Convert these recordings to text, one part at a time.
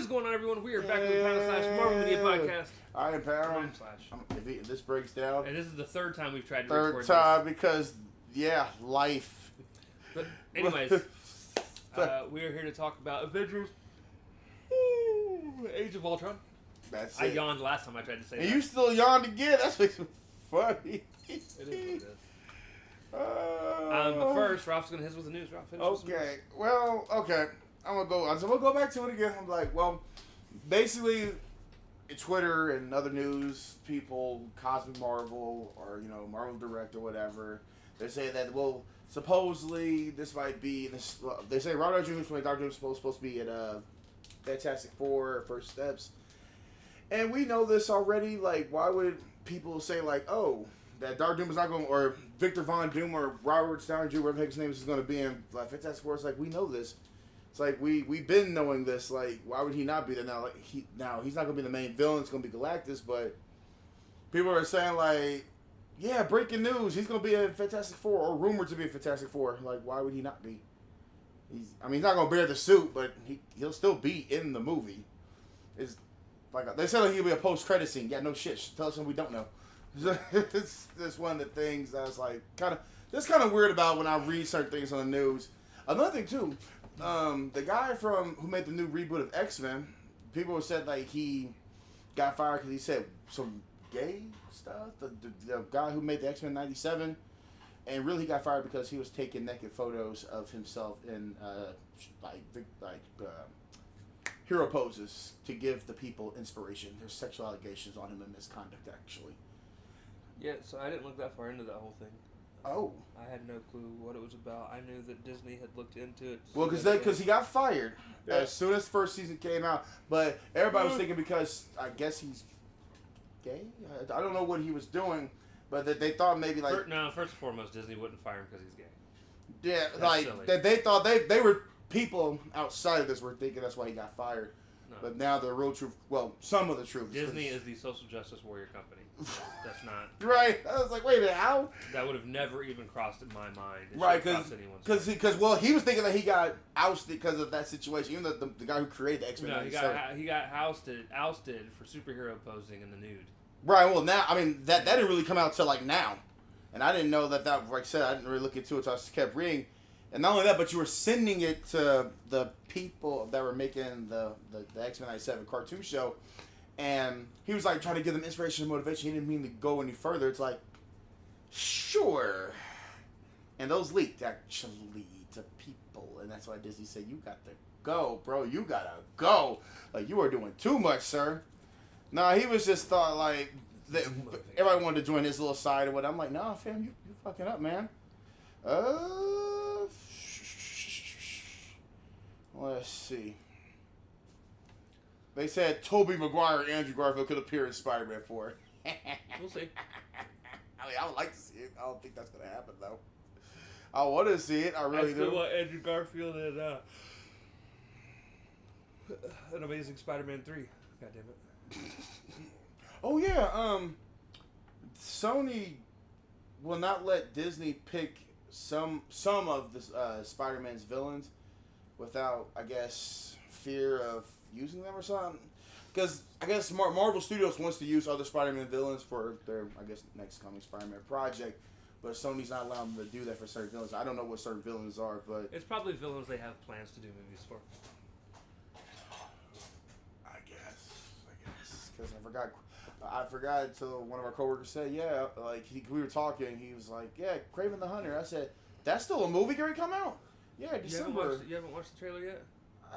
is going on, everyone? We are back with the Panel / Marvel Media Podcast. I am Pound. Slash. If this breaks down. And this is the third time we've tried to record this. Third time because, life. But anyways, we are here to talk about Avengers. Age of Ultron. That's I it. yawned last time I tried to say and that. You still yawned again? That's funny. It is what it is. But first, Ralph's going to hit us with the news. Ralph, finish with some news. Okay. I'm gonna go back to it again. I'm like, well, basically, Twitter and other news people, Cosmic Marvel or Marvel Direct or whatever, they say that supposedly this might be this. They say Robert Downey Jr. is supposed to be at Fantastic Four First Steps, and we know this already. Like, why would people say like, oh, that Dark Doom is not going, or Victor Von Doom or Robert Downey Jr. whatever his name is going to be in Fantastic Four? It's like, we know this. It's like we've been knowing this. Like, why would he not be there now? Like, he's not going to be the main villain. It's going to be Galactus, but people are saying like, yeah, breaking news. He's going to be in Fantastic Four, or rumored to be in Fantastic Four. Like, why would he not be? He's not going to bear the suit, but he'll still be in the movie. It's like they said like he'll be a post-credit scene. Yeah, no shit. Tell us something we don't know. It's one of the things I was like kind of weird about when I read certain things on the news. Another thing too. The guy who made the new reboot of X-Men, people said like he got fired because he said some gay stuff. The guy who made the X-Men '97, and really he got fired because he was taking naked photos of himself in hero poses to give the people inspiration. There's sexual allegations on him and misconduct actually. Yeah, so I didn't look that far into that whole thing. Oh. I had no clue what it was about. I knew that Disney had looked into it. Well, because he got fired as soon as first season came out. But everybody was thinking because I guess he's gay. I don't know what he was doing, but that they thought maybe like first and foremost, Disney wouldn't fire him because he's gay. Yeah, that's like silly. that they thought they were people outside of this were thinking that's why he got fired. No. But now the real truth, some of the truth. Disney is the social justice warrior company. That's not right. I was like, wait a minute, how? That would have never even crossed in my mind. Right, because he was thinking that he got ousted because of that situation. Even the guy who created the X-Men. No, he got ousted for superhero posing in the nude. Right. Well, now that didn't really come out till like now, and I didn't know that. Like I said, I didn't really look into it. So I just kept reading. And not only that, but you were sending it to the people that were making the X-Men '97 cartoon show, and he was like trying to give them inspiration and motivation. He didn't mean to go any further. It's like, sure. And those leaked actually to people, and that's why Disney said, "You got to go, bro. You gotta go. Like, you are doing too much, sir." Nah, he was just thought like everybody wanted to join his little side or what. I'm like, nah, fam, you fucking up, man. Let's see. They said Tobey Maguire and Andrew Garfield could appear in Spider-Man 4. We'll see. I mean, I would like to see it. I don't think that's going to happen, though. I want to see it. I really do. I still want Andrew Garfield and an Amazing Spider-Man 3. God damn it. Oh, yeah. Sony will not let Disney pick some of the Spider-Man's villains without, I guess, fear of using them or something. Because I guess Marvel Studios wants to use other Spider-Man villains for their, I guess, next coming Spider-Man project, but Sony's not allowing them to do that for certain villains. I don't know what certain villains are, but it's probably villains they have plans to do movies for. I guess, because I forgot until one of our coworkers said, yeah, like we were talking, he was like, yeah, Kraven the Hunter. I said, that's still a movie going to come out? Yeah, December. You haven't watched the trailer yet?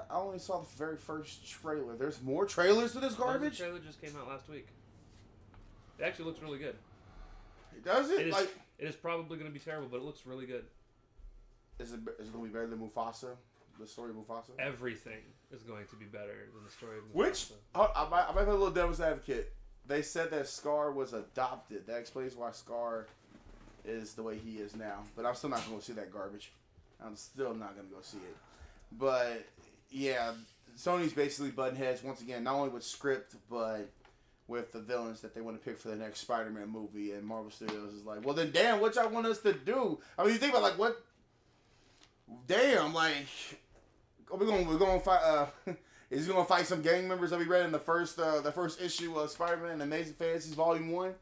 I only saw the very first trailer. There's more trailers to this garbage? The trailer just came out last week. It actually looks really good. Does it? It is probably going to be terrible, but it looks really good. Is it going to be better than Mufasa? The story of Mufasa? Everything is going to be better than the story of Mufasa. Which, I might play a little devil's advocate. They said that Scar was adopted. That explains why Scar is the way he is now. But I'm still not going to see that garbage. I'm still not going to go see it. But, yeah, Sony's basically butting heads once again, not only with script, but with the villains that they want to pick for the next Spider-Man movie. And Marvel Studios is like, well, then, damn, what y'all want us to do? I mean, you think about, like, what? Damn, like, we're going to fight, Is he gonna fight some gang members that we read in the first issue of Spider-Man Amazing Fantasy Volume 1?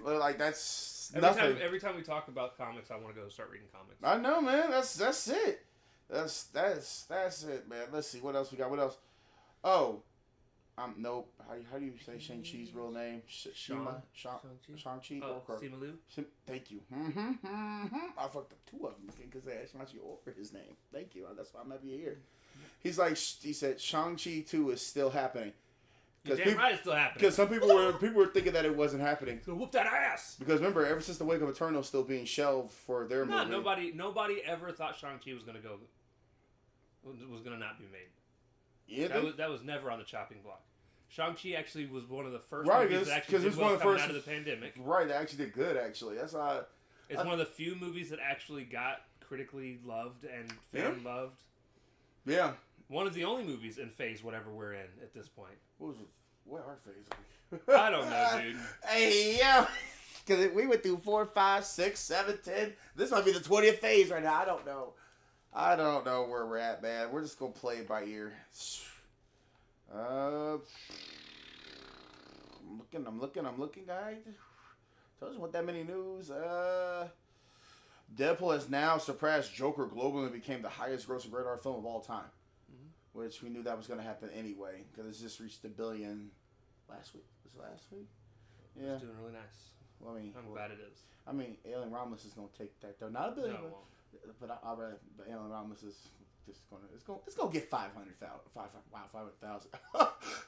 Like that's nothing. Every time we talk about comics, I want to go start reading comics. I know, man. That's it. That's it, man. Let's see what else we got. What else? Oh, nope. How do you say Shang-Chi's real name? Shang-Chi. Oh, Simu Liu. Thank you. I fucked up two of them because they asked Shang-Chi over his name. Thank you. That's why I'm happy you're here. He said Shang-Chi 2 is still happening. You're damn right, it's still happening. Because some people were thinking that it wasn't happening. So whoop that ass. Because remember, ever since the Wake of Eternal, still being shelved for their movie. Nobody ever thought Shang-Chi was gonna not be made. Yeah, that was never on the chopping block. Shang-Chi actually was one of the first movies that actually did well coming out of the pandemic. Right, they actually did good. Actually, that's why. It's one of the few movies that actually got critically loved and fan loved. Yeah. One of the only movies in phase whatever we're in at this point. What our phase? I don't know, dude. Hey, yeah. Because we went through 4, 5, 6, 7, 10. This might be the 20th phase right now. I don't know where we're at, man. We're just going to play it by ear. I'm looking, guys. Told you what that many news. Deadpool has now surpassed Joker globally and became the highest grossing rated R film of all time. Which we knew that was going to happen anyway, because it's just reached $1 billion last week. Was it last week? Yeah. It's doing really nice. Well, I mean, I'm glad it is. I mean, Alien Romulus is going to take that though. Not $1 billion, No, but Alien Romulus is just going to it's going to get 500,000.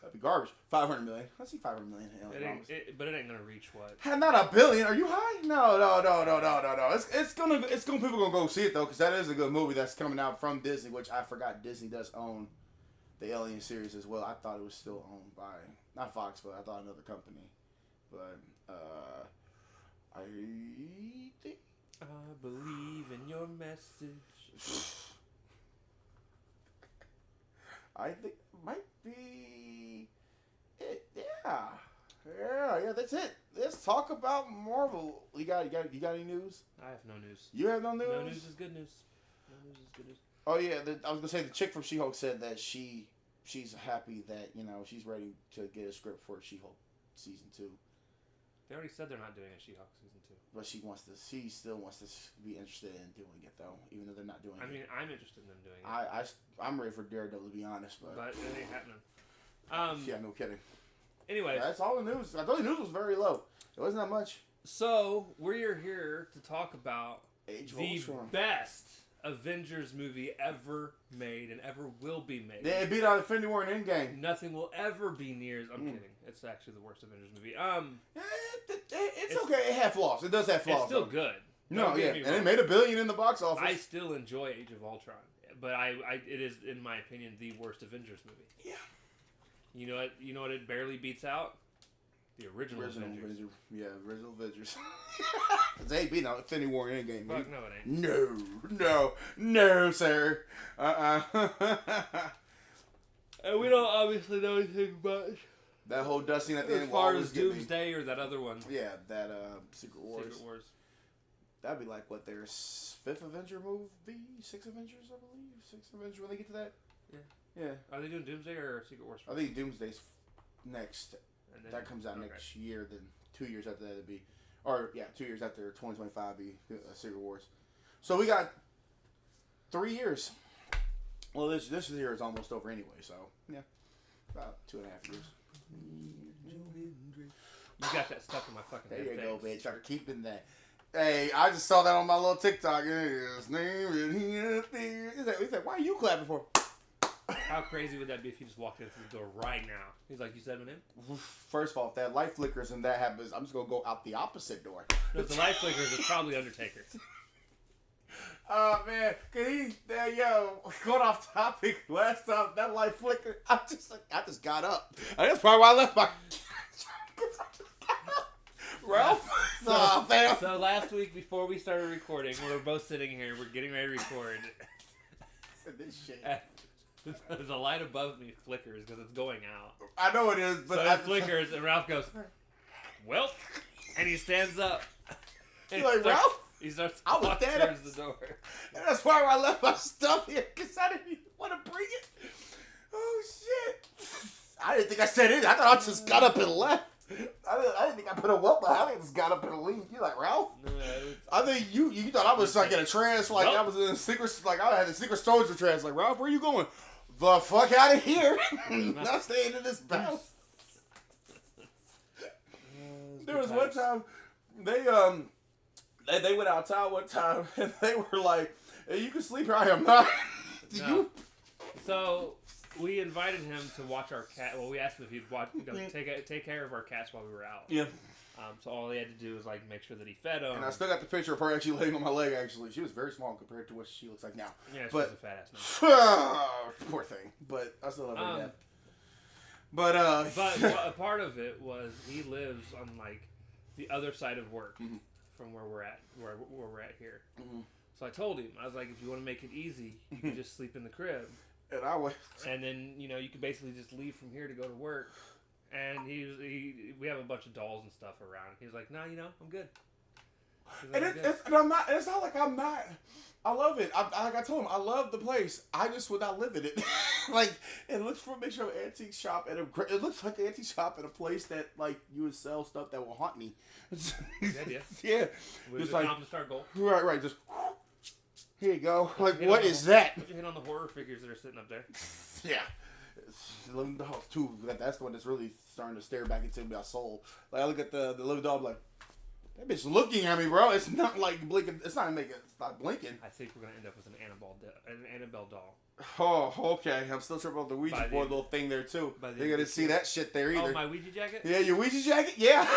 That'd be garbage. 500 million. Let's see 500 million in Alien Romulus. But it ain't going to reach what? Not $1 billion. Are you high? No. It's gonna people gonna go see it though, because that is a good movie that's coming out from Disney, which I forgot Disney does own the Alien series as well. I thought it was still owned by not Fox, but I thought another company. But I think I believe in your message. I think it might be it. Yeah. That's it. Let's talk about Marvel. You got any news? I have no news. You have no news? No news is good news. Oh yeah, I was gonna say the chick from She-Hulk said that she's happy that she's ready to get a script for She-Hulk season 2. They already said they're not doing a She-Hulk season 2. But she still wants to be interested in doing it though, even though they're not doing it. I mean, I'm interested in them doing it. I'm ready for Daredevil to be honest, but it ain't happening. Yeah, no kidding. Anyway, that's all the news. I thought the news was very low. It wasn't that much. So we're here to talk about the Ultron. best Avengers movie ever made and ever will be made. They beat out Infinity War and Endgame. Nothing will ever be near. I'm kidding. It's actually the worst Avengers movie. It's okay. It had flaws. It does have flaws. It's still good. No, yeah, and it made $1 billion in the box office. I still enjoy Age of Ultron, but it is, in my opinion, the worst Avengers movie. Yeah. You know what? It barely beats out the original Avengers. Yeah, original Avengers. They ain't beating out Infinity War and Endgame. Fuck no, it ain't. No, sir. And we don't obviously know anything about that whole dust scene at the end. As far as Doomsday or that other one. Yeah, that Secret Wars. That'd be like what, their 5th Avenger movie? 6 Avengers, I believe. 6 Avengers when they get to that. Yeah. Are they doing Doomsday or Secret Wars? I think Doomsday's next. And then, that comes out next year. Then 2 years after that it'd be, 2 years after 2025 be Secret Wars. So we got 3 years. Well, this year is almost over anyway. So yeah, about 2.5 years. You got that stuck in my fucking head. There you go, bitch. I'm keeping that. Hey, I just saw that on my little TikTok. His name is here. He said, "Why are you clapping for?" How crazy would that be if he just walked in through the door right now? He's like, "You said my name?" First of all, if that light flickers and that happens, I'm just gonna go out the opposite door. No, if the light flickers, it's probably Undertaker. Oh man, going off topic. Last time that light flickered, I just got up. That's probably why I left my. Ralph. So last week before we started recording, we were both sitting here. We're getting ready to record. This shit. The light above me flickers because it's going out. I know it is, but so it flickers, and Ralph goes, "Well," and he stands up. You're like, Ralph? He starts I was walking dead. towards the door. And that's why I left my stuff here, because I didn't even want to bring it. Oh, shit. I didn't think I said it. I thought I just got up and left. I didn't think I put a whoop. I just got up and leave. You like, Ralph? No, I think you thought I was like in a trance, like Nope. I was in a secret, like I had a secret soldier trance. Like, Ralph, where you going? The fuck out of here! Not staying in this house. There was one time they went outside one time and they were like, hey, you can sleep here. I am not. Did you? So we invited him to watch our cat. Well, we asked him if he'd watch, take care of our cats while we were out. Yeah. So all he had to do was like make sure that he fed them. And I still got the picture of her actually laying on my leg. Actually, she was very small compared to what she looks like now. Yeah, she's but a fat ass now. Poor thing. But I still love her. Dad. But a part of it was he lives on like the other side of work from where we're at, where we're at here. Mm-hmm. So I told him, I was like, if you want to make it easy, you can just sleep in the crib. And I went. And then you can basically just leave from here to go to work. And we have a bunch of dolls and stuff around. He's like, no, I'm good. Like, And I'm not. It's not like I'm not. I love it. Like I told him, I love the place. I just would not live in it. Like it looks for a mixture of antique shop and it looks like an antique shop at a place that like you would sell stuff that will haunt me. Yeah. Yeah. We've just accomplished our goal. Right. Just here you go. Like what is that? Put your hand on the horror figures that are sitting up there. Yeah. Living Doll too. That's the one that's really starting to stare back into my soul. Like I look at the Living Doll, like that bitch looking at me, bro. It's not like blinking. It's not blinking. I think we're gonna end up with an Annabelle doll. Oh, okay. I'm still tripping on the Ouija board little thing there too. They gonna see that shit there either. Oh, my Ouija jacket? Yeah, your Ouija jacket? Yeah.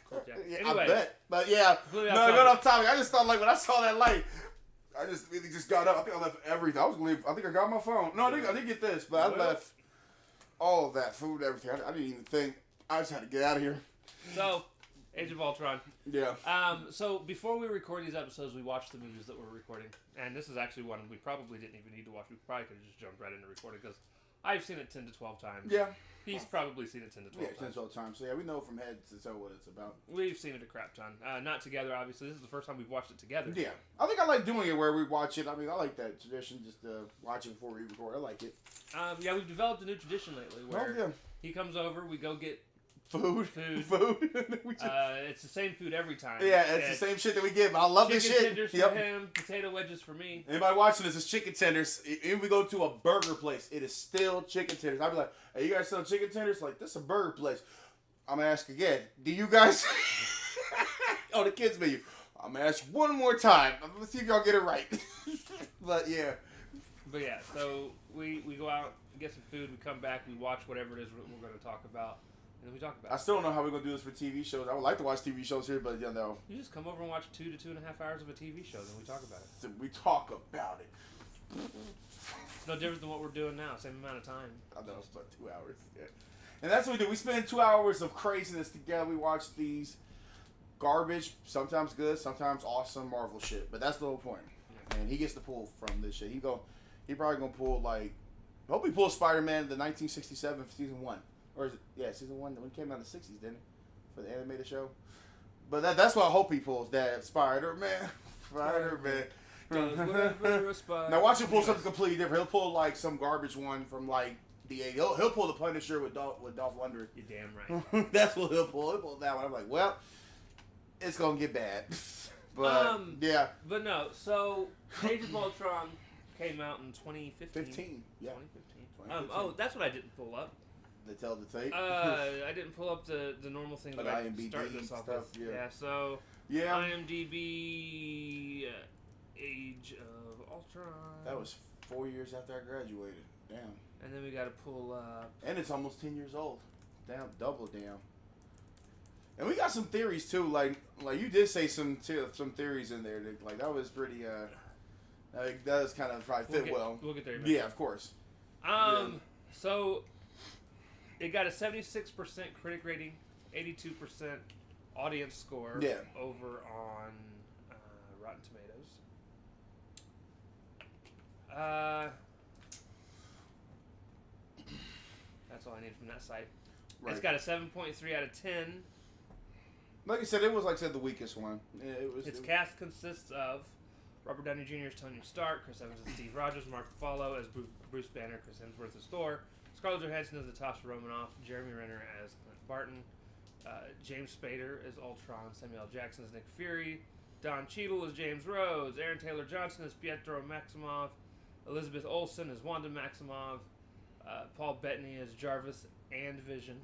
Cool jacket. Yeah, Anyway, I bet. But yeah, no, going off topic. I just thought like when I saw that light, I just really just got up. I think I left everything. I was gonna leave. I think I got my phone. No, I didn't get this, but I left all of that food, everything. I didn't even think. I just had to get out of here. So, Age of Ultron. Yeah. So before we record these episodes, we watched the movies that we're recording, and this is actually one we probably didn't even need to watch. We probably could have just jumped right into recording because I've seen it 10 to 12 times. Yeah. He's probably seen it 10 to 12 times. 10 to 12 times. So yeah, we know from head to toe what it's about. We've seen it a crap ton. Not together, obviously. This is the first time we've watched it together. Yeah. I think I like doing it where we watch it. I mean, I like that tradition, just watch it before we record. I like it. Yeah, we've developed a new tradition lately where he comes over, we go get food. It's the same food every time. Yeah, it's the same shit that we give. I love this shit. Chicken tenders for him, potato wedges for me. Anybody watching this is chicken tenders. If we go to a burger place, it is still chicken tenders. I'd be like, hey, you guys sell chicken tenders? Like, this is a burger place. I'm going to ask again. Do you guys... oh, the kids menu. I'm going to ask one more time. Let's see if y'all get it right. But yeah, so we go out, get some food, we come back, we watch whatever it is we're going to talk about. And then we talk about it. I still don't know how we're going to do this for TV shows. I would like to watch TV shows here, but no. You just come over and watch 2 to 2.5 hours of a TV show, then we talk about it. We talk about it. It's no different than what we're doing now. Same amount of time. I know, it's about 2 hours. Yeah. And that's what we do. We spend 2 hours of craziness together. We watch these garbage, sometimes good, sometimes awesome Marvel shit. But that's the whole point. Yeah. And he gets to pull from this shit. He probably going to pull, like, I hope he pulls Spider-Man the 1967 season 1. Or is it? Yeah, season 1 when it came out in the 60s, didn't it? For the animated show. But that's what I hope he pulls. That Spider-Man. Now watch him pull something completely different. He'll pull like some garbage one from like the 80s. He'll pull the Punisher with Dolph Lundgren. You're damn right. That's what he'll pull. He'll pull that one. I'm like, well, it's gonna get bad. But yeah. But no. So Age of Ultron came out in 2015. Yeah. 2015. Oh, that's what I didn't pull up. They tell the tape. I didn't pull up the normal thing that I started this off with. So IMDb Age of Ultron. That was 4 years after I graduated. Damn. And then we got to pull up. And it's almost 10 years old. Damn, double damn. And we got some theories too. Like you did say some theories in there. Like that was pretty. That was kind of probably fit well. We'll get there. Eventually. Yeah, of course. So. It got a 76% critic rating, 82% audience score over on Rotten Tomatoes. That's all I need from that site. Right. It's got a 7.3 out of 10. Like I said, it was the weakest one. Yeah, Its cast consists of Robert Downey Jr. as Tony Stark, Chris Evans as Steve Rogers, Mark Ruffalo as Bruce Banner, Chris Hemsworth as Thor, Scarlett Johansson as Natasha Romanoff, Jeremy Renner as Clint Barton, James Spader as Ultron, Samuel L. Jackson as Nick Fury, Don Cheadle as James Rhodes, Aaron Taylor Johnson as Pietro Maximoff, Elizabeth Olsen as Wanda Maximoff, Paul Bettany as Jarvis and Vision,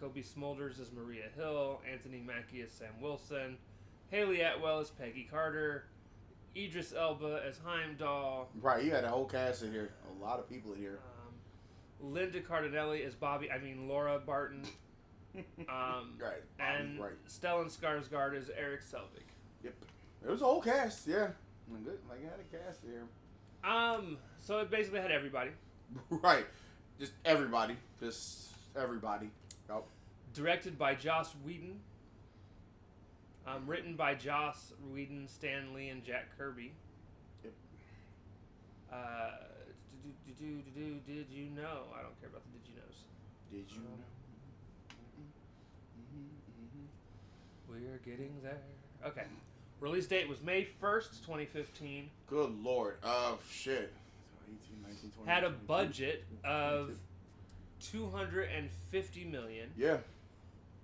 Kobe Smulders as Maria Hill, Anthony Mackie as Sam Wilson, Haley Atwell as Peggy Carter, Idris Elba as Heimdall. Right, you had a whole cast in here. A lot of people in here. Linda Cardinelli as Laura Barton. Right. And Stellan Skarsgård as Eric Selvig. Yep. It was a whole cast, yeah. Good. Like, you had a cast here. So it basically had everybody. Right. Just everybody. Yep. Directed by Joss Whedon. Written by Joss Whedon, Stan Lee, and Jack Kirby. Yep. Did you know? I don't care about the did you knows. Did you know? We're getting there. Okay. Release date was May 1st, 2015. Good Lord. Oh, shit. 18, 19, 20, Had a budget of $250 million. Yeah.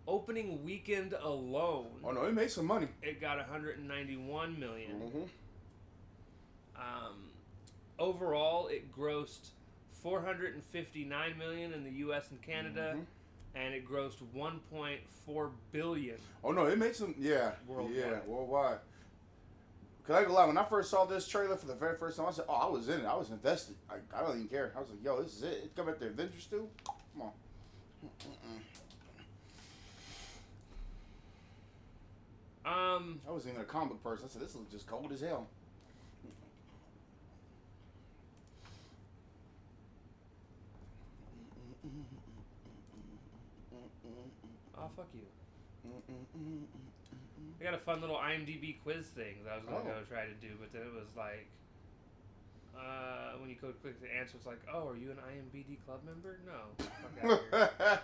Opening weekend alone. Oh, no, it made some money. It got $191 million. Mm-hmm. Overall, it grossed $459 million in the U.S. and Canada, and it grossed $1.4 billion. Oh no, it made some. Yeah, worldwide. Yeah, worldwide. Cause I ain't gonna lie, when I first saw this trailer for the very first time, I said, "Oh, I was in it. I was invested. I don't even care." I was like, "Yo, this is it. It's coming at the Avengers too. Come on." I wasn't even a comic person. I said, "This looks just cold as hell." Oh, fuck you. We got a fun little IMDb quiz thing that I was going to go try to do, but then it was like, when you go click the answer, it's like, oh, are you an IMDb club member? No. Fuck out here.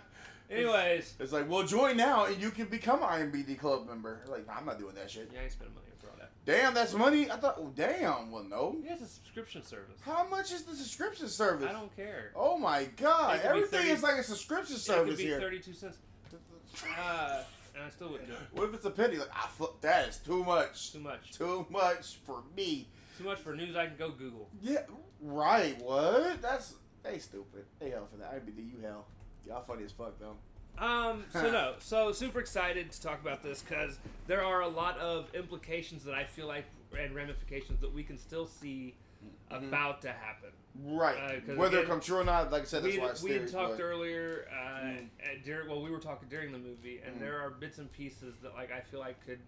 Anyways. It's like, well, join now and you can become an IMDb club member. Like, nah, I'm not doing that shit. Yeah, I ain't spending money for all that. Damn, that's money? I thought, oh, damn. Well, no. Yeah, it's a subscription service. How much is the subscription service? I don't care. Oh, my God. Everything is like a subscription service here. It could be 32 cents. And I still wouldn't do it. What if it's a penny? Like, fuck, that is too much. Too much. Too much for me. Too much for news I can go Google. Yeah, right. What? They stupid. They hell for that. IMDb, you hell. Y'all funny as fuck, though. So super excited to talk about this because there are a lot of implications that I feel like and ramifications that we can still see about to happen. Right. Whether it comes true or not, like I said, that's why it's we had talked earlier, we were talking during the movie, and there are bits and pieces that like I feel like could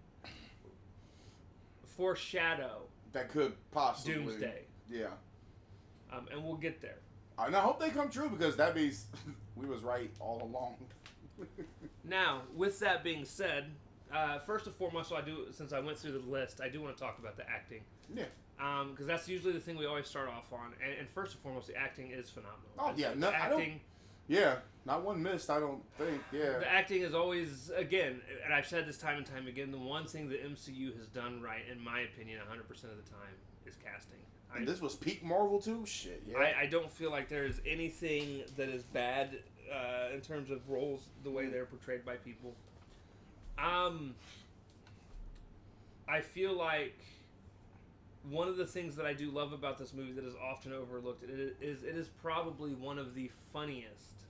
foreshadow that could possibly doomsday. Yeah. And we'll get there. And I hope they come true because that means we was right all along. Now, with that being said, first and foremost, since I went through the list, I do want to talk about the acting. Yeah. Because that's usually the thing we always start off on, and first and foremost, the acting is phenomenal. Oh yeah, the acting. Yeah, not one missed. I don't think. Yeah. The acting is always, again, and I've said this time and time again, the one thing the MCU has done right, in my opinion, 100% of the time, is casting. And this was peak Marvel too. Shit. Yeah. I don't feel like there's anything that is bad in terms of roles, the way they're portrayed by people. I feel like one of the things that I do love about this movie that is often overlooked it is probably one of the funniest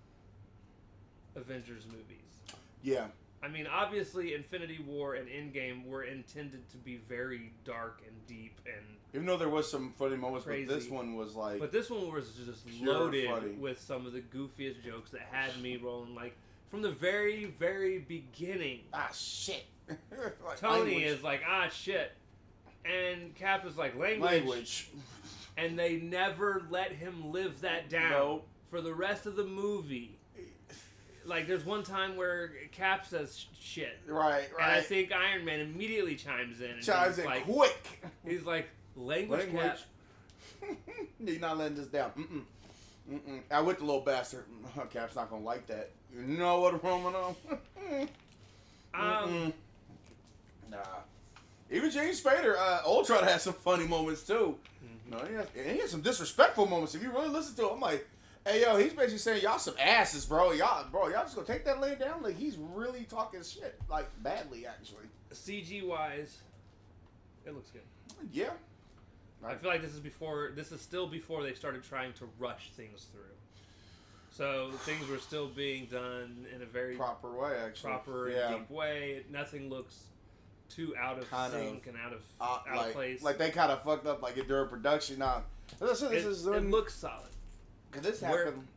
Avengers movies. Yeah. I mean, obviously, Infinity War and Endgame were intended to be very dark and deep and even though there was some funny moments, crazy, but this one was like... But this one was just loaded with some of the goofiest jokes that had me rolling, like, from the very, very beginning. Ah, shit. Like, Tony is like, ah, shit. And Cap is like, language. And they never let him live that down for the rest of the movie. Like, there's one time where Cap says shit. Right. And I think Iron Man immediately chimes in. And like, quick. He's like, language. Cap. You're not letting this down. I with the little bastard. Cap's not going to like that. You know what, Romano? Nah. Even James Spader, Ultron has some funny moments too. No, he had some disrespectful moments. If you really listen to him, I'm like, Hey, yo, he's basically saying, y'all some asses, bro. Y'all just gonna take that laying down? Like, he's really talking shit. Like, badly, actually. CG-wise, it looks good. Yeah. I feel like this is still before they started trying to rush things through. So things were still being done in a very proper way, actually. Proper and deep way. Nothing looks too out of sync and out of place. Like they kind of fucked up like during production. Now, it looks solid. Cause this happened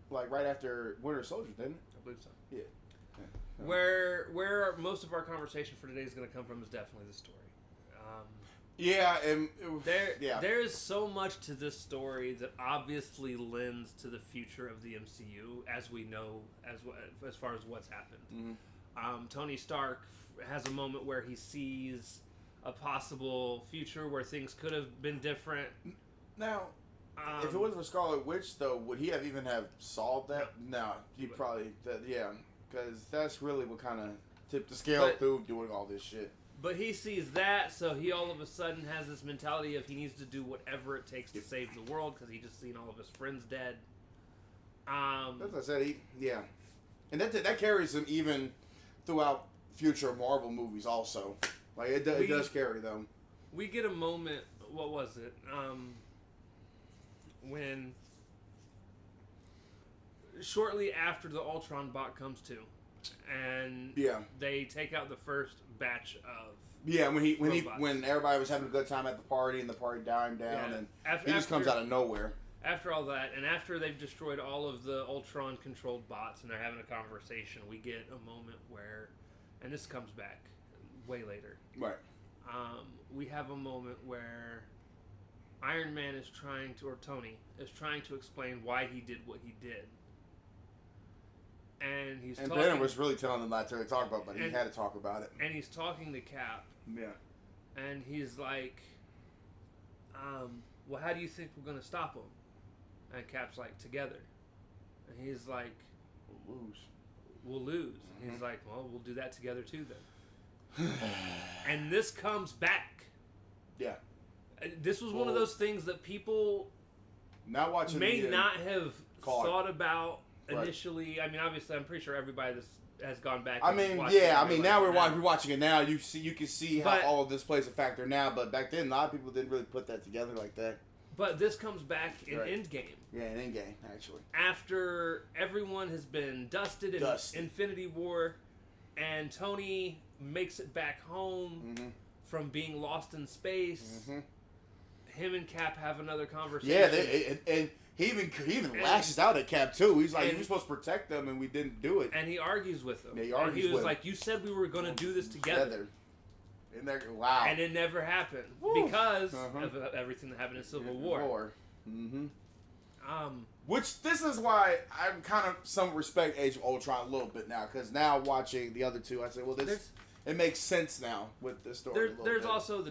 like right after Winter Soldier, didn't it? I believe so. Yeah. Where most of our conversation for today is going to come from is definitely the story. There is so much to this story that obviously lends to the future of the MCU, as we know, as far as what's happened. Mm-hmm. Tony Stark has a moment where he sees a possible future where things could have been different. Now, if it wasn't for Scarlet Witch, though, would he have even have solved that? No, he probably, because that's really what kind of tipped the scale through doing all this shit. But he sees that, so he all of a sudden has this mentality of he needs to do whatever it takes to save the world because he just seen all of his friends dead. That's what I said. And that carries him even throughout future Marvel movies. Also, like it does carry them. We get a moment. What was it? When shortly after the Ultron bot comes to. And they take out the first batch of when everybody was having a good time at the party and the party dying down and he just comes out of nowhere. After all that, and after they've destroyed all of the Ultron controlled bots and they're having a conversation, we get a moment where, and this comes back way later. Right. We have a moment where Iron Man is Tony is trying to explain why he did what he did. And Banner was really telling him not to talk about it, but he had to talk about it. And he's talking to Cap. Yeah. And he's like, well, how do you think we're going to stop him? And Cap's like, together. And he's like, We'll lose. Mm-hmm. He's like, well, we'll do that together too then. And this comes back. Yeah. This was one of those things that people not watching may not have thought about right. initially. I mean, obviously, I'm pretty sure everybody has gone back. I mean, now we're watching it now. You can see how all of this plays a factor now. But back then, a lot of people didn't really put that together like that. But this comes back in Endgame. Yeah, in Endgame, actually. After everyone has been dusted in Infinity War, and Tony makes it back home from being lost in space. Mm-hmm. Him and Cap have another conversation. Yeah, and he even lashes out at Cap too. He's like, "You were supposed to protect them, and we didn't do it." And he argues with him. Yeah, he was like, "You said we were going to do this together." Wow. And it never happened because of everything that happened in Civil War. Mm-hmm. Which this is why I'm kind of some respect Age of Ultron a little bit now, because now watching the other two, I say, well, it makes sense now with this story. There's also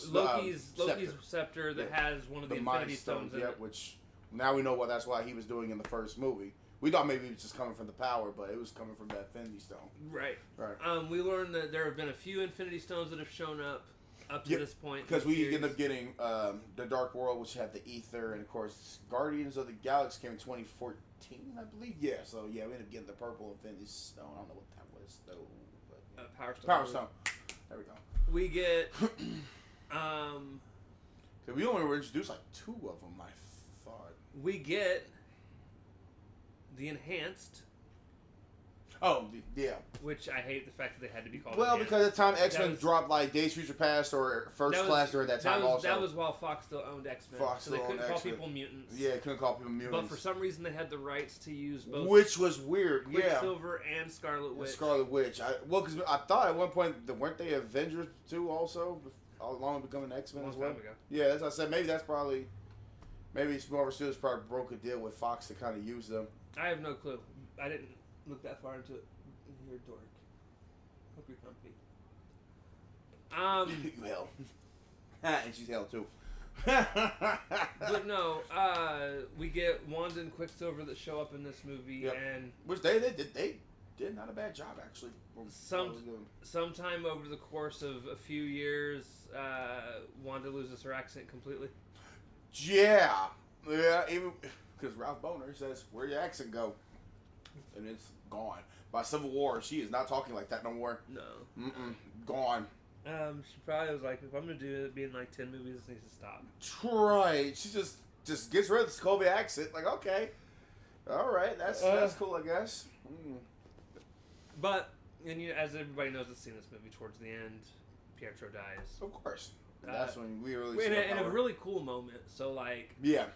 Loki's scepter that has one of the Infinity Stones in it. Which now we know that's why he was doing in the first movie. We thought maybe it was just coming from the power, but it was coming from that Infinity Stone. Right. We learned that there have been a few Infinity Stones that have shown up to this point. Because we end up getting the Dark World, which had the Ether, and of course Guardians of the Galaxy came in 2014, I believe. Yeah, so we ended up getting the purple Infinity Stone. I don't know what that was though. But Power Stone. Power Stone. There we go. We get. We only were introduced like 2 of them, I thought. We get the Enhanced. Oh, yeah. Which I hate the fact that they had to be called. Well, because at the time X-Men dropped like Days Future Past or First Class during that time also. That was while Fox still owned X-Men. So they couldn't call people mutants. Yeah, couldn't call people mutants. But for some reason they had the rights to use both. Which was weird. Quicksilver and Scarlet Witch. Because I thought at one point, weren't they Avengers too also? Along with becoming X-Men as well? Time ago. Yeah, that's what I said. Maybe Marvel Studios probably broke a deal with Fox to kind of use them. I have no clue. I didn't look that far into it. You're a dork. Hope you're comfy. You hell. And she's hell too. But no, we get Wanda and Quicksilver that show up in this movie, and which they did not a bad job actually. Sometime over the course of a few years, Wanda loses her accent completely. Yeah. Yeah, even because Ralph Boner says, "Where'd your accent go?" And it's gone. By Civil War, she is not talking like that no more. No. Gone. She probably was like, if I'm gonna do it, be in like 10 movies, this needs to stop. Right. She just gets rid of the Scobie accent. Like, okay, all right, that's cool, I guess. But as everybody knows that's seen this movie, towards the end, Pietro dies. Of course. That's when we really in a really cool moment. So like, yeah.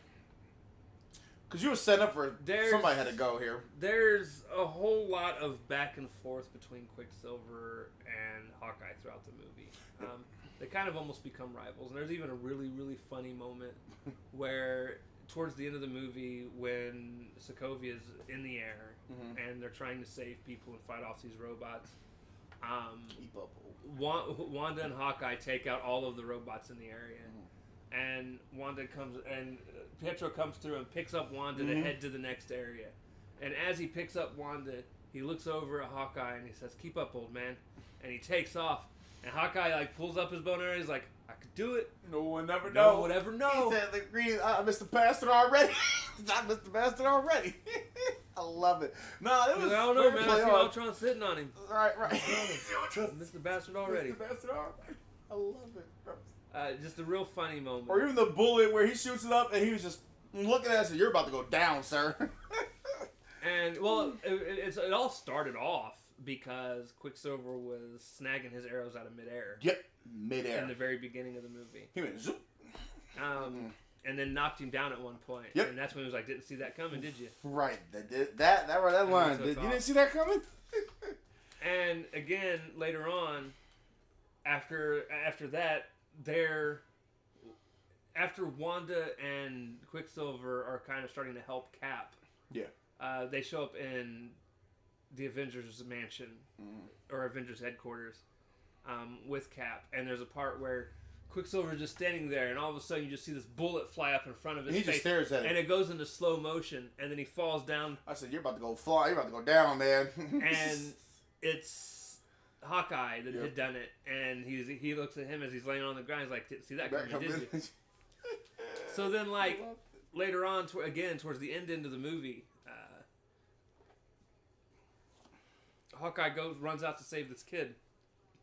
Because you were set up for somebody had to go here. There's a whole lot of back and forth between Quicksilver and Hawkeye throughout the movie. They kind of almost become rivals. And there's even a really, really funny moment where towards the end of the movie when Sokovia is in the air and they're trying to save people and fight off these robots, Wanda and Hawkeye take out all of the robots in the area. And Wanda comes, and Pietro comes through and picks up Wanda to head to the next area. And as he picks up Wanda, he looks over at Hawkeye and he says, "Keep up, old man." And he takes off. And Hawkeye like pulls up his bow and he's like, "I could do it. No one ever know. No one would ever know." He said, "I missed the bastard already." I missed the bastard already. I love it. No, it was. I don't know, man. I see Ultron sitting on him. Right. I missed the bastard already. Missed the bastard already. I love it, bro. Just a real funny moment. Or even the bullet where he shoots it up and he was just looking at us and "You're about to go down, sir." And, well, it all started off because Quicksilver was snagging his arrows out of midair. Yep, midair. In the very beginning of the movie. He went zoop. And then knocked him down at one point. Yep. And that's when he was like, "Didn't see that coming, did you?" Right. That line. You didn't see that coming? And again, later on, after that, after Wanda and Quicksilver are kind of starting to help Cap. Yeah. They show up in the Avengers mansion or Avengers headquarters with Cap, and there's a part where Quicksilver's just standing there, and all of a sudden you just see this bullet fly up in front of his face. He just stares at it. And it goes into slow motion, and then he falls down. I said, "You're about to go fly. You're about to go down, man." And it's Hawkeye that had done it, and he looks at him as he's laying on the ground. He's like, "Didn't see that coming, did you?" So then, like, later on, towards the end of the movie, Hawkeye runs out to save this kid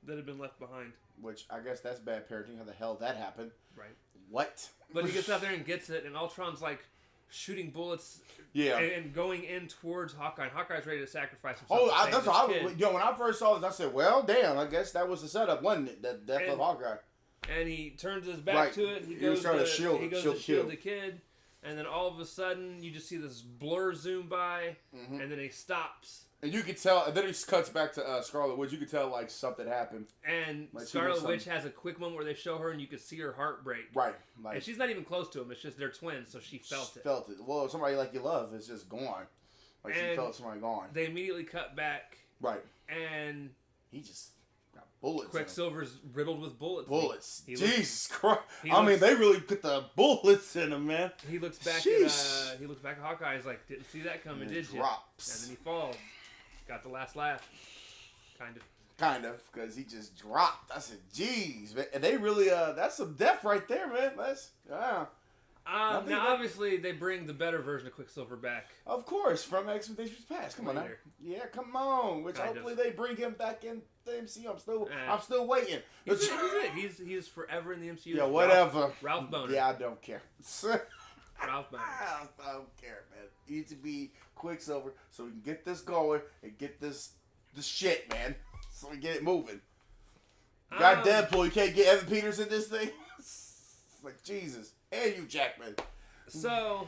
that had been left behind. Which, I guess that's bad parenting. How the hell that happened? Right. What? But he gets out there and gets it, and Ultron's, like, shooting bullets and going in towards Hawkeye. And Hawkeye's ready to sacrifice himself. That's what when I first saw this, I said, "Well, damn, I guess that was the setup, wasn't it? The death of Hawkeye." And he turns his back to it, and he goes to shield the kid, and then all of a sudden, you just see this blur zoom by, and then he stops. And you could tell, and then he cuts back to Scarlet Witch. You could tell, like, something happened. And like Scarlet Witch has a quick moment where they show her, and you can see her heart break. Right. Like, and she's not even close to him. It's just they're twins, so she felt it. Felt it. Well, somebody like you love is just gone. Like, she felt somebody gone. They immediately cut back. Right. And he just got bullets. Quicksilver's riddled with bullets. Bullets. Jesus Christ. I mean, they really put the bullets in him, man. He looks back at Hawkeye. He's like, "Didn't see that coming, did you?" Drops. And then he falls. Got the last laugh. Kind of, because he just dropped. I said, "Jeez, man." And they really, that's some depth right there, man. Now, obviously, they bring the better version of Quicksilver back. Of course, from Expeditions Past. Come on now. Yeah, come on. Which hopefully they bring him back in the MCU. I'm still waiting. He's forever in the MCU. Yeah, whatever. Ralph Boner. Yeah, I don't care. Ralph Boner. I don't care, man. He needs to be Quicksilver so we can get this going and get this shit, man. So we get it moving. You got Deadpool, you can't get Evan Peters in this thing? Like, Jesus. And Hugh Jackman. So,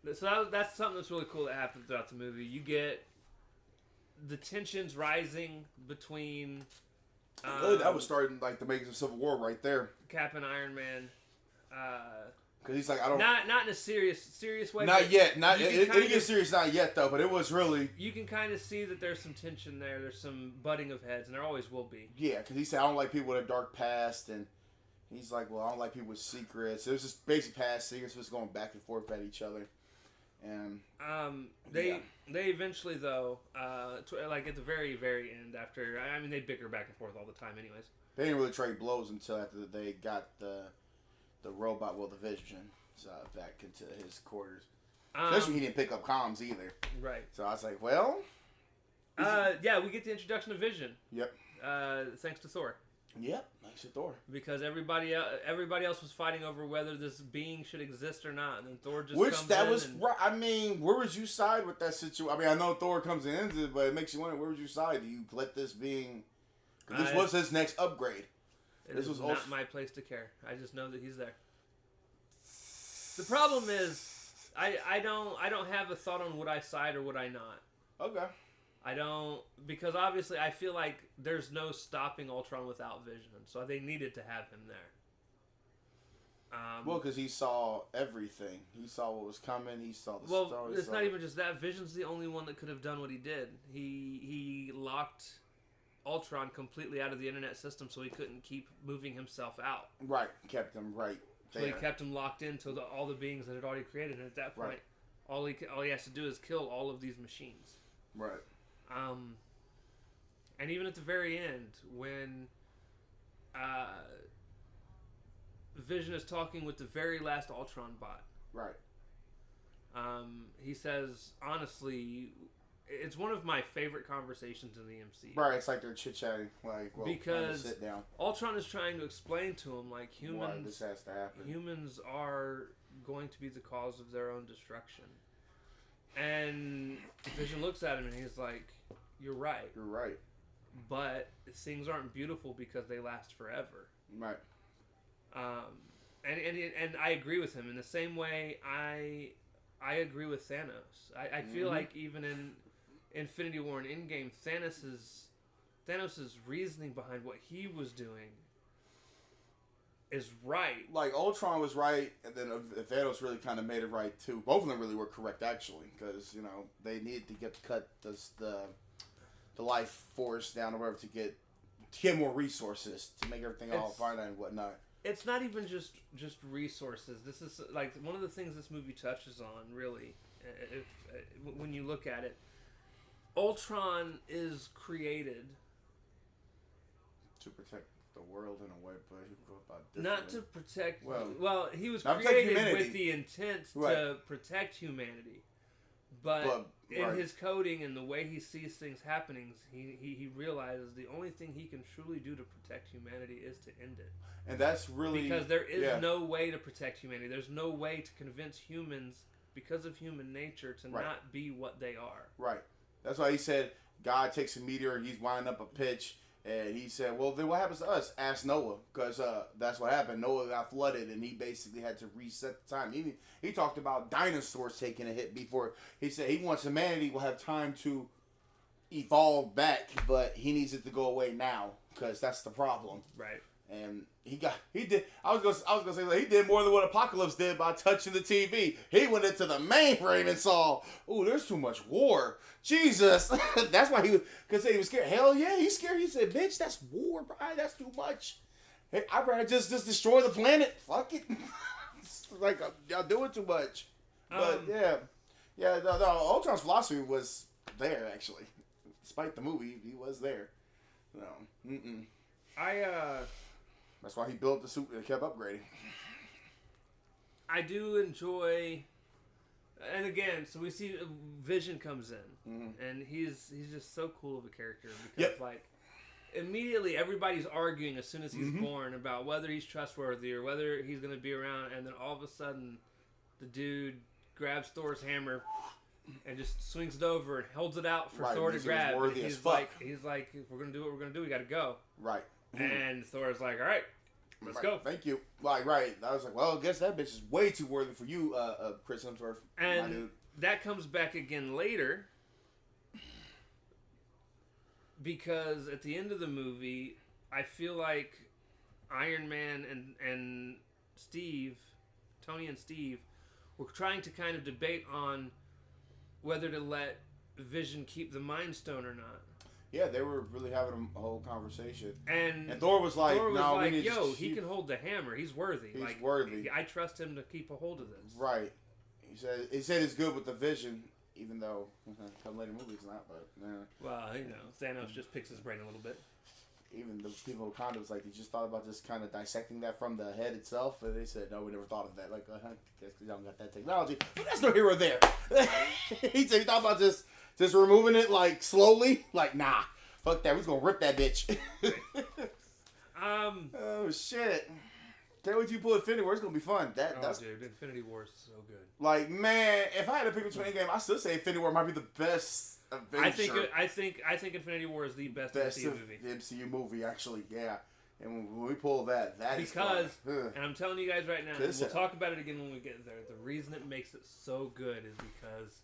that's something that's really cool that happens throughout the movie. You get the tensions rising between... that was starting, like, the makings of Civil War right there. Cap and Iron Man. Because he's like, I don't... Not in a serious way. Not yet. It didn't get serious not yet, though, but it was really... You can kind of see that there's some tension there. There's some butting of heads, and there always will be. Yeah, because he said, "I don't like people with a dark past," and he's like, "Well, I don't like people with secrets." It was just basic past secrets, just going back and forth at each other. And... They eventually, though, like at the very, very end, after... I mean, they bicker back and forth all the time anyways. They didn't really trade blows until after they got the robot, the Vision, back into his quarters. Especially he didn't pick up comms either. Right. So I was like, well. Yeah, we get the introduction of Vision. Yep. Thanks to Thor. Yep, thanks to Thor. Because everybody else was fighting over whether this being should exist or not, and then Thor just right. I mean, where would you side with that situation? I mean, I know Thor comes and ends it, but it makes you wonder, where would you side? Do you let this being... This was his next upgrade. This was not my place to care. I just know that he's there. The problem is, I don't have a thought on would I side or would I not. Okay. I don't, because obviously I feel like there's no stopping Ultron without Vision, so they needed to have him there. Well, because he saw everything. He saw what was coming. He saw the story. Well, it's not even just that. Vision's the only one that could have done what he did. He locked Ultron completely out of the internet system, so he couldn't keep moving himself out. Right, kept him right there. So he kept him locked into all the beings that had already created, and at that point, all he has to do is kill all of these machines. Right. And even at the very end, when Vision is talking with the very last Ultron bot. Right. He says, honestly, it's one of my favorite conversations in the MCU. Right, it's like they're chit-chatting, like, well, because sit down. Ultron is trying to explain to him, like, why this has to happen. Humans are going to be the cause of their own destruction. And Vision looks at him and he's like, you're right. You're right. But things aren't beautiful because they last forever. Right. And I agree with him. In the same way, I agree with Thanos. I feel like even in Infinity War and Endgame, Thanos' reasoning behind what he was doing is right. Like, Ultron was right, and then Thanos really kind of made it right, too. Both of them really were correct, actually, because, you know, they needed to cut the life force down or whatever to get more resources to make everything all finite and whatnot. It's not even just resources. This is, like, one of the things this movie touches on, really, when you look at it. Ultron is created to protect the world in a way, but he go about differently. Not to protect. Well, he was created with the intent to protect humanity, but in his coding and the way he sees things happening, he realizes the only thing he can truly do to protect humanity is to end it. And that's really because there is no way to protect humanity. There's no way to convince humans, because of human nature, to not be what they are. Right. That's why he said God takes a meteor and he's winding up a pitch. And he said, well, then what happens to us? Ask Noah. Because that's what happened. Noah got flooded and he basically had to reset the time. He talked about dinosaurs taking a hit before. He said he wants humanity will have time to evolve back, but he needs it to go away now because that's the problem. Right. And he did. I was gonna say like, he did more than what Apocalypse did by touching the TV. He went into the mainframe and saw, "Ooh, there's too much war." Jesus, that's why because he was scared. Hell yeah, he's scared. He said, "Bitch, that's war, bro. That's too much. Hey, I'd rather just destroy the planet. Fuck it." Like y'all doing too much. But yeah. The Ultron's philosophy was there actually, despite the movie, he was there. No, That's why he built the suit and kept upgrading. I do enjoy, and again, so we see Vision comes in, and he's just so cool of a character because like immediately everybody's arguing as soon as he's born about whether he's trustworthy or whether he's going to be around, and then all of a sudden the dude grabs Thor's hammer and just swings it over and holds it out for Thor to grab. He's like, if we're gonna do what we're gonna do, we got to go. Right. And Thor's like, all right, let's go. Thank you. Like, right. I was like, well, I guess that bitch is way too worthy for you, Chris Hemsworth. And my dude. That comes back again later because at the end of the movie, I feel like Iron Man and Steve, Tony and Steve, were trying to kind of debate on whether to let Vision keep the Mind Stone or not. Yeah, they were really having a whole conversation. And Thor was like, no, he can hold the hammer. He's worthy. He's worthy. I trust him to keep a hold of this. Right. He said it's good with the Vision, even though come later movie it's not, but well, Thanos just picks his brain a little bit. even the people with condoms, like, they just thought about just kind of dissecting that from the head itself, and they said, no, we never thought of that. Like, guess because y'all got that technology. But that's no hero there. He said he thought about just removing it, like, slowly. Like, nah, fuck that. We're just gonna rip that bitch. Oh, shit. Can't wait till you pull Infinity War. It's gonna be fun. That's dude, Infinity War is so good. Like, man, if I had to pick between game, I still say Infinity War might be the best Avenger. I think Infinity War is the best MCU movie. The MCU movie, actually, yeah. And when we pull that is because, and I'm telling you guys right now, and we'll talk about it again when we get there. The reason it makes it so good is because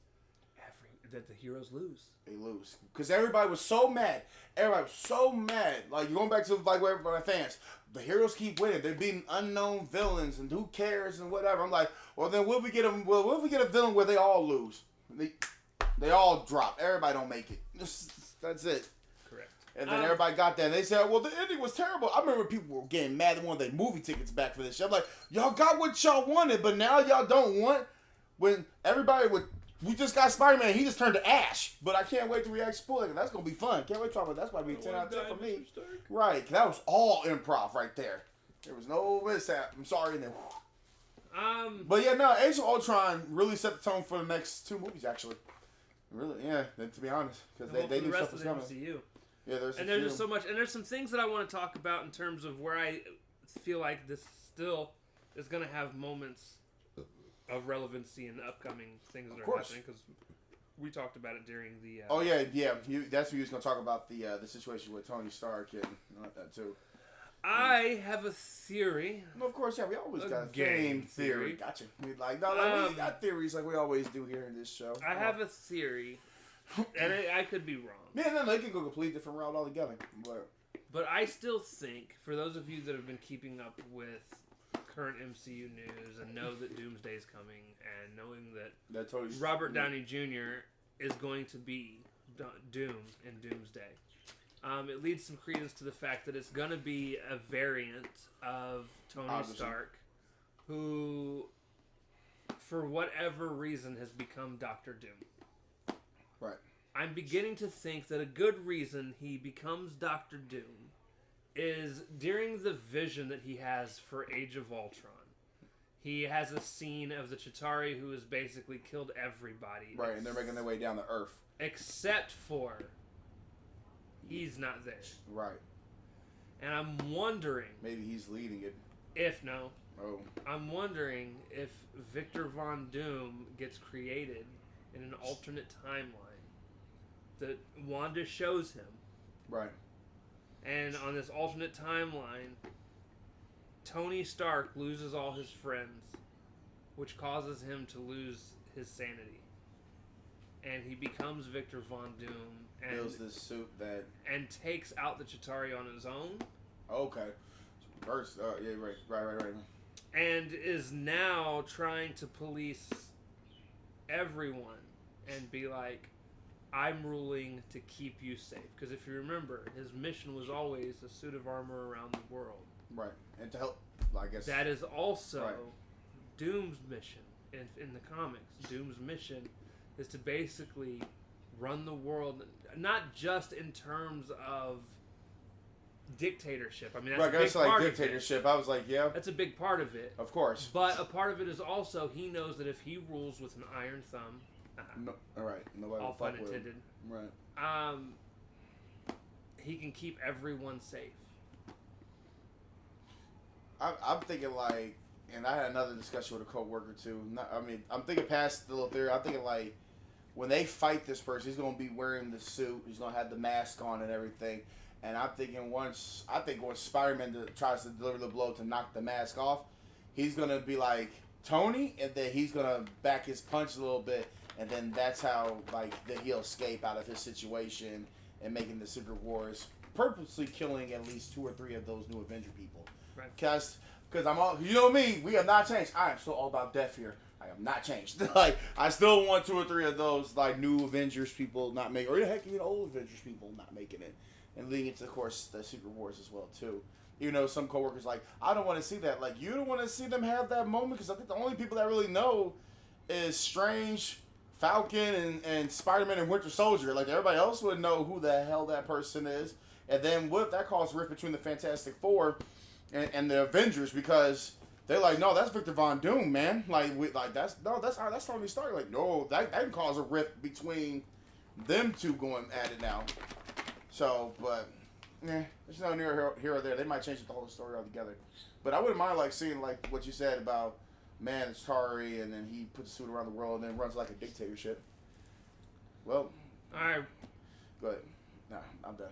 that the heroes lose. They lose because everybody was so mad. Like, going back to like where my fans, the heroes keep winning. They're beating unknown villains, and who cares and whatever. I'm like, well then, will we get them? Well, what if we get a villain where they all lose? They all drop. Everybody don't make it. That's it. Correct. And then everybody got that. And they said, well, the ending was terrible. I remember people were getting mad and wanted their movie tickets back for this shit. I'm like, y'all got what y'all wanted, but now y'all don't want. When everybody would. We just got Spider-Man. He just turned to ash. But I can't wait to react to spoiler. That's going to be fun. Can't wait to talk about that. That's going to be a 10 out of 10 for me. Right. That was all improv right there. There was no mishap. I'm sorry. And then, but yeah, no. Age of Ultron really set the tone for the next 2 movies, actually. Really, yeah. To be honest. Because they knew stuff was coming. MCU. Yeah, there's just so much. And there's some things that I want to talk about in terms of where I feel like this still is going to have moments of relevancy in the upcoming things that are happening, because we talked about it during the. That's what you was gonna talk about the situation with Tony Stark and that too. I have a theory. Well, of course, yeah, we always got a game theory. Gotcha. We got theories like we always do here in this show. I have a theory, and I could be wrong. Yeah, no, they could go a completely different route altogether. But I still think, for those of you that have been keeping up with current MCU news and know that Doomsday is coming, and knowing that totally Robert Downey Jr. is going to be Doom in Doomsday, it leads some credence to the fact that it's going to be a variant of Tony Stark, who, for whatever reason, has become Dr. Doom. Right. I'm beginning to think that a good reason he becomes Dr. Doom is during the vision that he has for Age of Ultron. He has a scene of the Chitauri who has basically killed everybody. Right, and they're making their way down to Earth. Except for he's not there. Right. And I'm wondering... Maybe he's leading it. I'm wondering if Victor Von Doom gets created in an alternate timeline that Wanda shows him. Right. And on this alternate timeline, Tony Stark loses all his friends, which causes him to lose his sanity. And he becomes Victor Von Doom and builds this suit that and takes out the Chitauri on his own. Okay. First, yeah, right. And is now trying to police everyone and be like, I'm ruling to keep you safe. Because if you remember, his mission was always a suit of armor around the world. Right. And to help, I guess. That is also Doom's mission in the comics. Doom's mission is to basically run the world, not just in terms of dictatorship. I mean, that's a big part dictatorship. Of it. I was like, yeah. That's a big part of it. Of course. But a part of it is also he knows that if he rules with an iron thumb, all right. Nobody all pun intended. Right. He can keep everyone safe. I'm thinking like, and I had another discussion with a coworker too. I'm thinking past the little theory. I'm thinking like, when they fight this person, he's gonna be wearing the suit. He's gonna have the mask on and everything. And I'm thinking once Spider-Man tries to deliver the blow to knock the mask off, he's gonna be like Tony, and then he's gonna back his punch a little bit. And then that's how, that he'll escape out of his situation and making the Secret Wars, purposely killing at least 2 or 3 of those new Avenger people. Right. Because I'm all, you know me, we have not changed. I am still all about death here. I have not changed. I still want 2 or 3 of those, new Avengers people not making, or heck, even old Avengers people not making it. And leading into, of course, the Secret Wars as well, too. Even though some coworkers I don't want to see that. You don't want to see them have that moment, because I think the only people that really know is Strange, Falcon, and Spider-Man and Winter Soldier. Everybody else would know who the hell that person is. And then what if that caused a rift between the Fantastic Four and the Avengers, because they're like, no, that's Victor Von Doom, man. That's Tony Stark. Like, no, that can cause a rift between them two going at it now. So, but there's no near here or there. They might change the whole story altogether. But I wouldn't mind like seeing like what you said about man, it's Tari, and then he puts a suit around the world and then runs like a dictatorship. Well, all right. Go ahead. No, I'm done.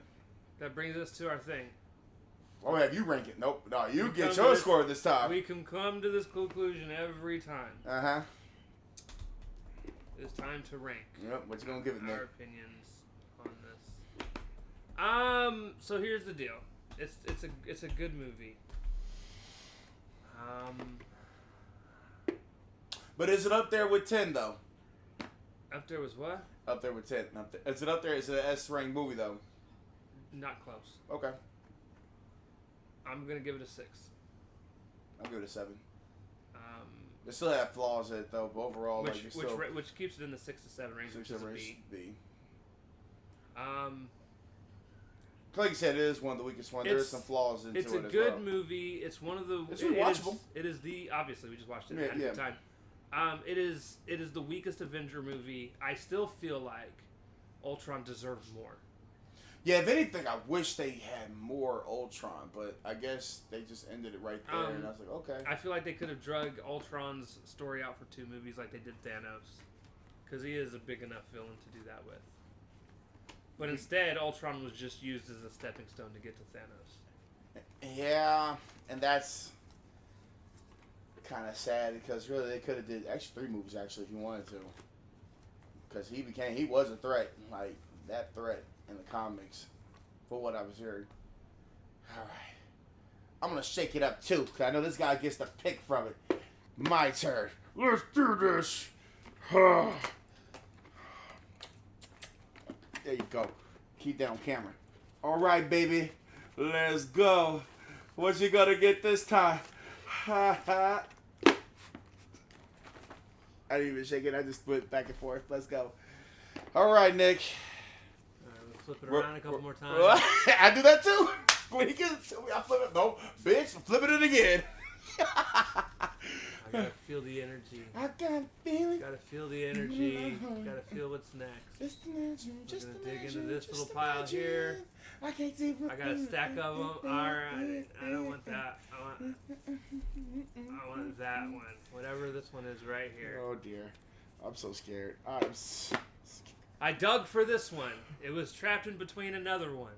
That brings us to our thing. Oh, have you rank it? Nope. No, you get your score this time. We can come to this conclusion every time. Uh-huh. It's time to rank. Yep. What you gonna give it, Nick? Our opinions on this. So here's the deal. It's a good movie. But is it up there with 10 though? Up there was what? Up there with 10. Is it up there? Is it an S-ranked movie though? Not close. Okay. I'm gonna give it a 6. I'll give it a 7. They still have flaws in it though, but overall, which keeps it in the 6 to 7 range, which is a B. Like you said, it is one of the weakest ones. There's some flaws into it as well. It's a good movie. It's one of the. It's rewatchable. It is the obviously we just watched it at a good time. It is the weakest Avenger movie. I still feel like Ultron deserved more. Yeah, if anything, I wish they had more Ultron, but I guess they just ended it right there, and I was like, okay. I feel like they could have drug Ultron's story out for 2 movies like they did Thanos, because he is a big enough villain to do that with. But instead, Ultron was just used as a stepping stone to get to Thanos. Yeah, and that's kind of sad, because really they could have did actually 3 movies actually if you wanted to, because he was a threat, like that threat in the comics, for what I was hearing. All right, I'm gonna shake it up too, because I know this guy gets the pick from it. My turn. Let's do this. There you go. Keep that on camera. All right, baby. Let's go. What you gonna get this time? Ha ha. I didn't even shake it. I just went back and forth. Let's go. All right, Nick. All right, we'll flip it around a couple more times. I do that too. When he gives it to me, I flip it. No, bitch, I'm flipping it again. I gotta feel the energy. I gotta feel it. Gotta feel the energy. Gotta feel what's next. Just imagine. Just We're gonna dig imagine, into this just little pile imagine. here. I can't see. I got a stack of them. Alright. I don't want that. I want that one. Whatever this one is right here. Oh dear. I'm so scared. Scared. I dug for this one. It was trapped in between another one.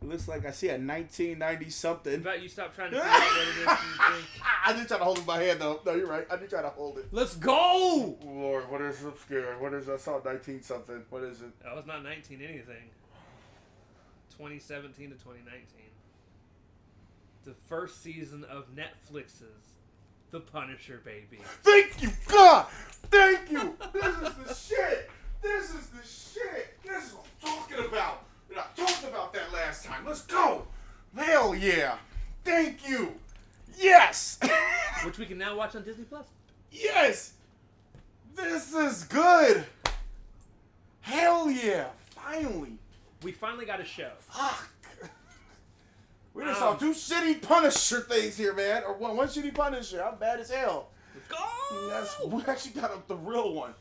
It looks like I see a 1990 something. I bet you stop trying to figure out what it is. I did try to hold it in my hand though. No, you're right. I did try to hold it. Let's go! Lord, what is it? I'm scared. What is it? I saw 19 something. What is it? That was not 19 anything. 2017 to 2019. The first season of Netflix's The Punisher, baby. Thank you, God! Thank you! This is the shit! This is the shit! This is what I'm talking about! And I talked about that last time. Let's go! Hell yeah! Thank you! Yes! Which we can now watch on Disney Plus. Yes! This is good! Hell yeah! Finally! We finally got a show. Fuck! We just saw 2 shitty Punisher things here, man. Or one shitty Punisher. I'm bad as hell. Let's go! We actually got the real one.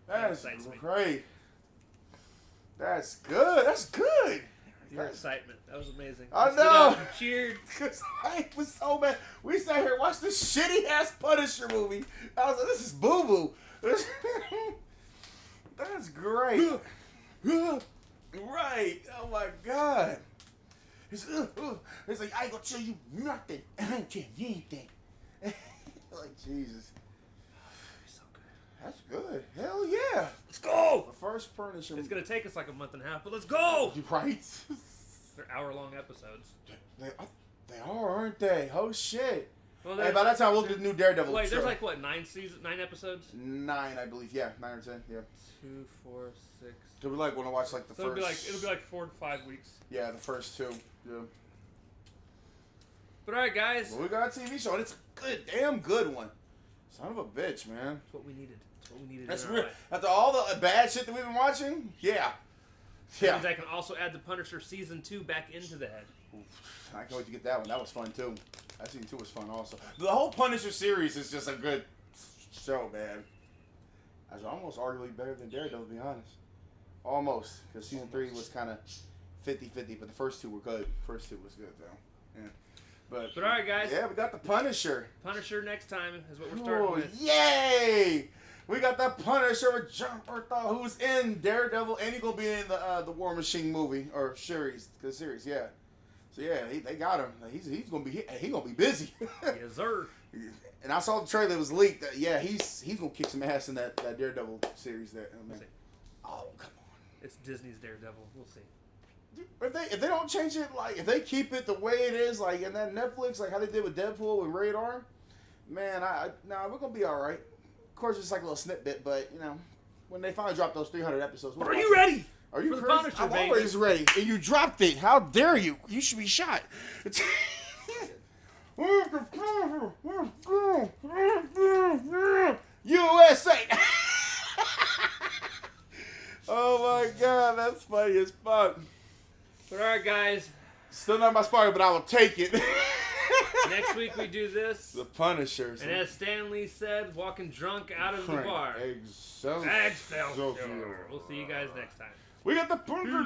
That's great. That's good. That's good. Your excitement. That was amazing. I know. Cheered. Because I was so mad. We sat here and watched this shitty ass Punisher movie. I was like, this is boo boo. That's great. Right. Oh my God. It's like, I ain't gonna tell you nothing. I ain't tell you anything. Like, Jesus. So good. That's good. Hell yeah. Let's go. The first Punisher. It's going to take us like a month and a half, but let's go. Right. They're hour-long episodes. They are, aren't they? Oh, shit. Well, hey, by that time, we'll get the new Daredevil. Wait, there's like, what, 9 episodes? 9, I believe. Yeah, 9 or 10. Yeah. 2, 4, 6. So we want to watch like the first. It'll be like 4 to 5 weeks. Yeah, the first 2. Yeah. But all right, guys. Well, we got a TV show, and it's a good, damn good one. Son of a bitch, man. That's what we needed. That's what we needed. That's real. After all the bad shit that we've been watching, yeah. That means I can also add the Punisher season 2 back into the head. I can't wait to get that one. That was fun too. That season 2 was fun also. The whole Punisher series is just a good show, man. It's almost arguably better than Daredevil, to be honest. Almost, because season 3 was kind of 50-50, but the first 2 were good. First 2 was good though. Yeah. But all right, guys. Yeah, we got the Punisher. Punisher next time is what we're starting with. Yay! We got the Punisher with John Bernthal, who's in Daredevil, and he's gonna be in the War Machine movie or series. The series, yeah. So yeah, they got him. He's gonna be busy. Yes, sir. And I saw the trailer. It was leaked. He's gonna kick some ass in that Daredevil series. We'll see. Oh, come on. It's Disney's Daredevil. We'll see. If they don't change it, like if they keep it the way it is, like in that Netflix, like how they did with Deadpool and Radar, man, we're gonna be all right. Of course, it's like a little snippet, but you know, when they finally drop those 300 episodes, are you ready? Are you for crazy? the Punisher, I'm baby? always ready, and you dropped it. How dare you? You should be shot. USA. Oh my God, that's funny as fuck. But all right, guys. Still not my Sparky, but I will take it. Next week we do this. The Punisher. And as Stan Lee said, walking drunk out of the bar. Excelsior. Excelsior. We'll see you guys next time. We got the Punisher.